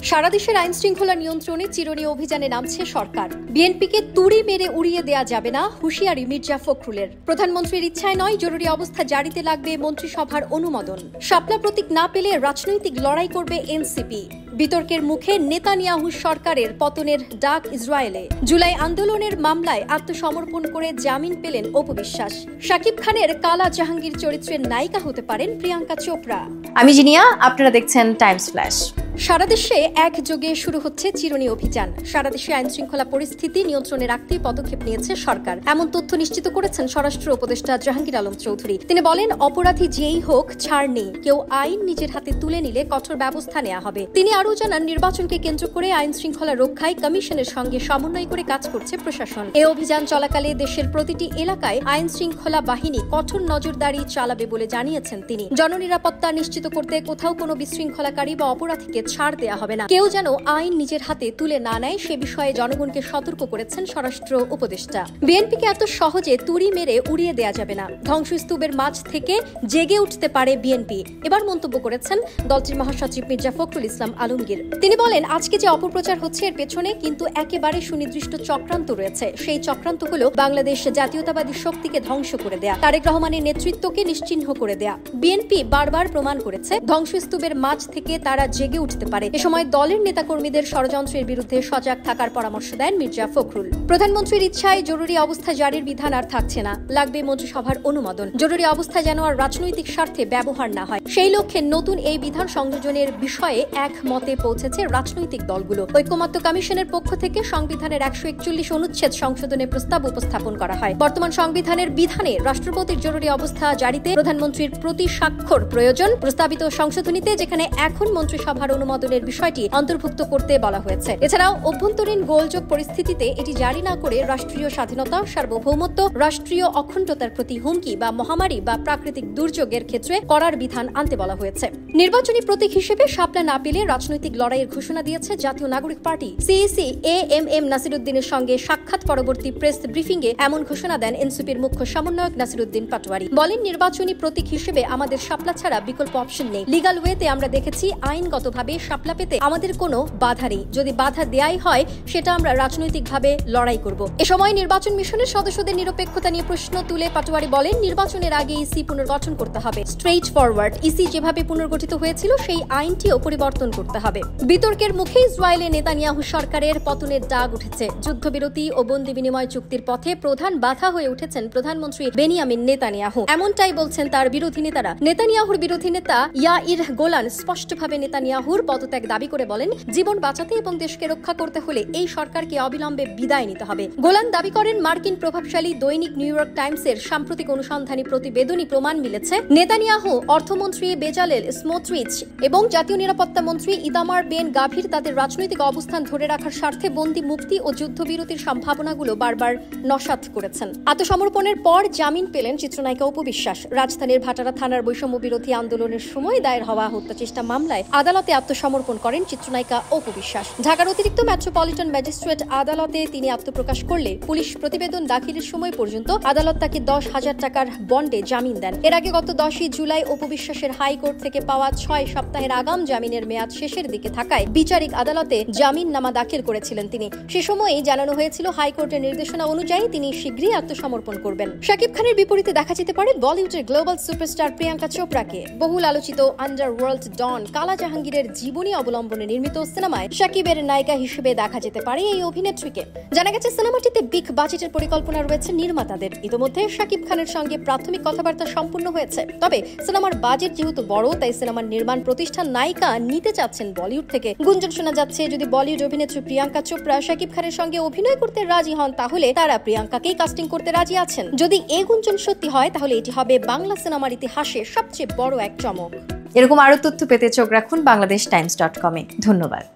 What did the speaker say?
সারা দেশের আইন শৃঙ্খলা নিয়ন্ত্রণে চিরুনি অভিযানে নামছে সরকার। বিএনপিকে তুড়ি মেরে উড়িয়ে দেয়া যাবে না, হুঁশিয়ারি মির্জা ফখরুলের। প্রধানমন্ত্রীর ইচ্ছায় নয়, জরুরি অবস্থা জারিতে লাগবে মন্ত্রিসভার অনুমোদন। শাপলা প্রতীক না পেলে রাজনৈতিক লড়াই করবে এনসিপি। বিতর্কের মুখে নেতানিয়াহু সরকারের পতনের ডাক ইসরায়েলে। জুলাই আন্দোলনের মামলায় আত্মসমর্পণ করে জামিন পেলেন অপু বিশ্বাস। শাকিব খানের কালা জাহাঙ্গীর চরিত্রের নায়িকা হতে পারেন প্রিয়াঙ্কা চোপড়া। আমি জিনিয়া, আপনারা দেখছেন টাইমস ফ্ল্যাশ। সারা দেশে একযোগে শুরু হচ্ছে চিরুনি অভিযান। সারা দেশে আইন শৃঙ্খলা পরিস্থিতি নিয়ন্ত্রণে রাখতেই পদক্ষেপ নিয়েছে সরকার, এমন তথ্য নিশ্চিত করেছেন স্বরাষ্ট্র উপদেষ্টা জাহাঙ্গীর আলম চৌধুরী। তিনি বলেন, অপরাধী যেই হোক, ছাড় নেই। কেউ আইন নিজের হাতে তুলে নিলে কঠোর ব্যবস্থা নেওয়া হবে। তিনি আরও জানান, নির্বাচনকে কেন্দ্র করে আইন শৃঙ্খলা রক্ষায় কমিশনের সঙ্গে সমন্বয় করে কাজ করছে প্রশাসন। এ অভিযান চলাকালে দেশের প্রতিটি এলাকায় আইন শৃঙ্খলা বাহিনী কঠোর নজরদারি চালাবে বলে জানিয়েছেন তিনি। জননিরাপত্তা নিশ্চিত করতে কোথাও কোনো বিশৃঙ্খলাকারী বা অপরাধীকে ছাড় দেয়া হবে না। কেউ যেন আইন নিজের হাতে তুলে না নেয়, সে বিষয়ে জনগণকে সতর্ক করেছেন স্বরাষ্ট্র উপদেষ্টা। বিএনপিকে এত সহজে তুড়ি মেরে উড়িয়ে দেয়া যাবে না। ধ্বংসস্তূপের মাঝ থেকে জেগে উঠতে পারে বিএনপি, এবার মন্তব্য করেছেন দলটির মহাসচিব মির্জা ফখরুল ইসলাম আলমগীর। তিনি বলেন, আজকে যে অপপ্রচার হচ্ছে এর পেছনে কিন্তু একেবারে সুনির্দিষ্ট চক্রান্ত রয়েছে। সেই চক্রান্ত হলো বাংলাদেশ জাতীয়তাবাদী শক্তিকে ধ্বংস করে দেয়া, তারেক রহমানের নেতৃত্বকে নিশ্চিহ্ন করে দেয়া। বিএনপি বারবার প্রমাণ করেছে ধ্বংসস্তূপের মাঝ থেকে তারা জেগে উঠতে পারে। এ সময় দলের নেতাকর্মীদের ষড়যন্ত্রের বিরুদ্ধে সজাগ থাকার পরামর্শ দেন মির্জা ফখরুল। প্রধানমন্ত্রীর ইচ্ছায় জরুরি অবস্থা জারির বিধান আর থাকছে না, লাগবে মন্ত্রিসভার অনুমোদন। জরুরি অবস্থা যেন আর রাজনৈতিক স্বার্থে ব্যবহার না হয়, সেই লক্ষ্যে নতুন এই বিধান সংযোজনের বিষয়ে একমতে পৌঁছেছে রাজনৈতিক দলগুলো। ঐকমত্য কমিশনের পক্ষ থেকে সংবিধানের 141 অনুচ্ছেদ সংশোধনের প্রস্তাব উপস্থাপন করা হয়। বর্তমান সংবিধানের বিধানে রাষ্ট্রপতির জরুরি অবস্থা জারিতে প্রধানমন্ত্রীর প্রতি স্বাক্ষর প্রয়োজন। প্রস্তাবিত সংশোধনীতে যেখানে এখন মন্ত্রিসভার অনুমোদনের বিষয়টি অন্তর্ভুক্ত করতে বলা হয়েছে। এছাড়াও অভ্যন্তরীণ গোলযোগ পরিস্থিতিতে এটি জারি না করে রাষ্ট্রীয় স্বাধীনতা, সার্বভৌমত্ব, রাষ্ট্রীয় অখণ্ডতার প্রতি হুমকি বা মহামারী বা প্রাকৃতিক দুর্যোগের ক্ষেত্রে করার বিধান আনতে বলা হয়েছে। নির্বাচনী প্রতীক হিসেবে শাপলা না পেলে রাজনৈতিক লড়াইয়ের ঘোষণা দিয়েছে জাতীয় নাগরিক পার্টি। সিইসি এএমএম নাসিরুদ্দিনের সঙ্গে সাক্ষাৎ পরবর্তী প্রেস ব্রিফিংয়ে এমন ঘোষণা দেন এনসিপির মুখ্য সমন্বয়ক নাসিরুদ্দিন পাটোয়ারি। বলেন, নির্বাচনী প্রতীক হিসেবে আমাদের শাপলা ছাড়া বিকল্প অপশন নেই। লিগাল ওয়েতে আমরা দেখেছি, আইনগতভাবে শাপলা পেতে আমাদের কোনো বাধা নেই। যদি বাধা দেয়াই হয়, সেটা আমরা রাজনৈতিকভাবে লড়াই করব। এ সময় নির্বাচন মিশনের সদস্যদের নিরপেক্ষতা নিয়ে প্রশ্ন তুলে পাটোয়ারি বলেন, নির্বাচনের আগে ইসি পুনর্গঠন করতে হবে। স্ট্রেইট ফরওয়ার্ড, ইসি যেভাবে পুনর্গঠিত হয়েছিল সেই আইনটিও পরিবর্তন করতে হবে। বিতর্কের মুখে ইসরায়েলে নেতানিয়াহু সরকারের পতনের ডাক উঠেছে। যুদ্ধবিরতি ও বন্দি বিনিময় চুক্তির পথে প্রধান বাধা হয়ে উঠেছেন প্রধানমন্ত্রী বেনিয়ামিন নেতানিয়াহু। এমনটাই বলছেন তার বিরোধী নেতারা। নেতানিয়াহুর বিরোধী নেতা ইয়াইর গোলান স্পষ্টভাবে নেতানিয়াহুর পদত্যাগ দাবি করে বলেন, জীবন বাঁচাতে এবং দেশকে রক্ষা করতে হলে এই সরকারকে অবিলম্বে বিদায় নিতে হবে। গোলান দাবি করেন, মার্কিন প্রভাবশালী দৈনিক নিউ ইয়র্ক টাইমসের সাম্প্রতিক অনুসন্ধানী প্রতিবেদনই প্রমাণ মিলেছে নেতানিয়াহু, অর্থমন্ত্রী বেজালেল স্মোট্রিচ এবং জাতীয় নিরাপত্তা মন্ত্রী ইতামার বেন গাভির তাদের রাজনৈতিক অবস্থান ধরে রাখার স্বার্থে বন্দি মুক্তি ও যুদ্ধবিরতির সম্ভাবনাগুলো বারবার নস্যাৎ করেছেন। আত্মসমর্পণের পর জামিন পেলেন চিত্রনায়িকা অপু বিশ্বাস। রাজধানীর ভাটারা থানার বৈষম্য বিরোধী আন্দোলনের সময় দায়ের হওয়া হত্যা চেষ্টা মামলায় আদালতে আত্মসমর্পণ করেন চিত্রনায়িকা অপু বিশ্বাস। ঢাকার অতিরিক্ত মেট্রোপলিটন ম্যাজিস্ট্রেট আদালতে তিনি আত্মপ্রকাশ করলে পুলিশ প্রতিবেদন দাখিলের সময় পর্যন্ত আদালত তাকে 10,000 টাকার বন্ডে জামিন দেন। এর আগে গত 10 জুলাই অপু বিশ্বাসের হাইকোর্ট থেকে পাওয়া 6 সপ্তাহের আগাম জামিনের মেয়াদ শেষের দিকে থাকায় বিচারিক আদালতে জামিননামা দাখিল করেছিলেন তিনি। সে সময়ই জানানো হয়েছিল, হাইকোর্টের নির্দেশনা অনুযায়ী তিনি শীঘ্রই আত্মসমর্পণ করবেন। শাকিব খানের বিপরীতে দেখা যেতে পারে বলিউডের গ্লোবাল সুপারস্টার প্রিয়াঙ্কা চোপড়াকে। বহুল আলোচিত আন্ডারওয়ার্ল্ড ডন কালা জাহাঙ্গীরের জীবনী অবলম্বনে নির্মিত সিনেমায় শাকিবের নায়িকা হিসেবে দেখা যেতে পারে এই অভিনেত্রীকে। জানা গেছে, সিনেমাটিতে বিগ বাজেটের পরিকল্পনা রয়েছে নির্মাতাদের। ইতিমধ্যে শাকিব খানের সঙ্গে প্রাথমিক কথাবার্তা সম্পূর্ণ হয়েছে। তবে সিনেমার বাজেট যেহেতু বড়, তাই সিনেমার নির্মাণ প্রতিষ্ঠান নায়িকা নিতে চাচ্ছেন বলিউড থেকে। গুঞ্জন শোনা যাচ্ছে, যদি বলিউড অভিনেত্রী প্রিয়াঙ্কা চোপড়া শাকিব খানের সঙ্গে অভিনয় করতে রাজি হন, তাহলে তারা প্রিয়াঙ্কাকেই কাস্টিং করতে রাজি আছেন। যদি এই গুঞ্জন সত্যি হয়, তাহলে এটি হবে বাংলা সিনেমার ইতিহাসে সবচেয়ে বড় এক চমক। এরকম আরো তথ্য পেতে চোখ রাখুন বাংলাদেশ টাইমস.com-এ। ধন্যবাদ।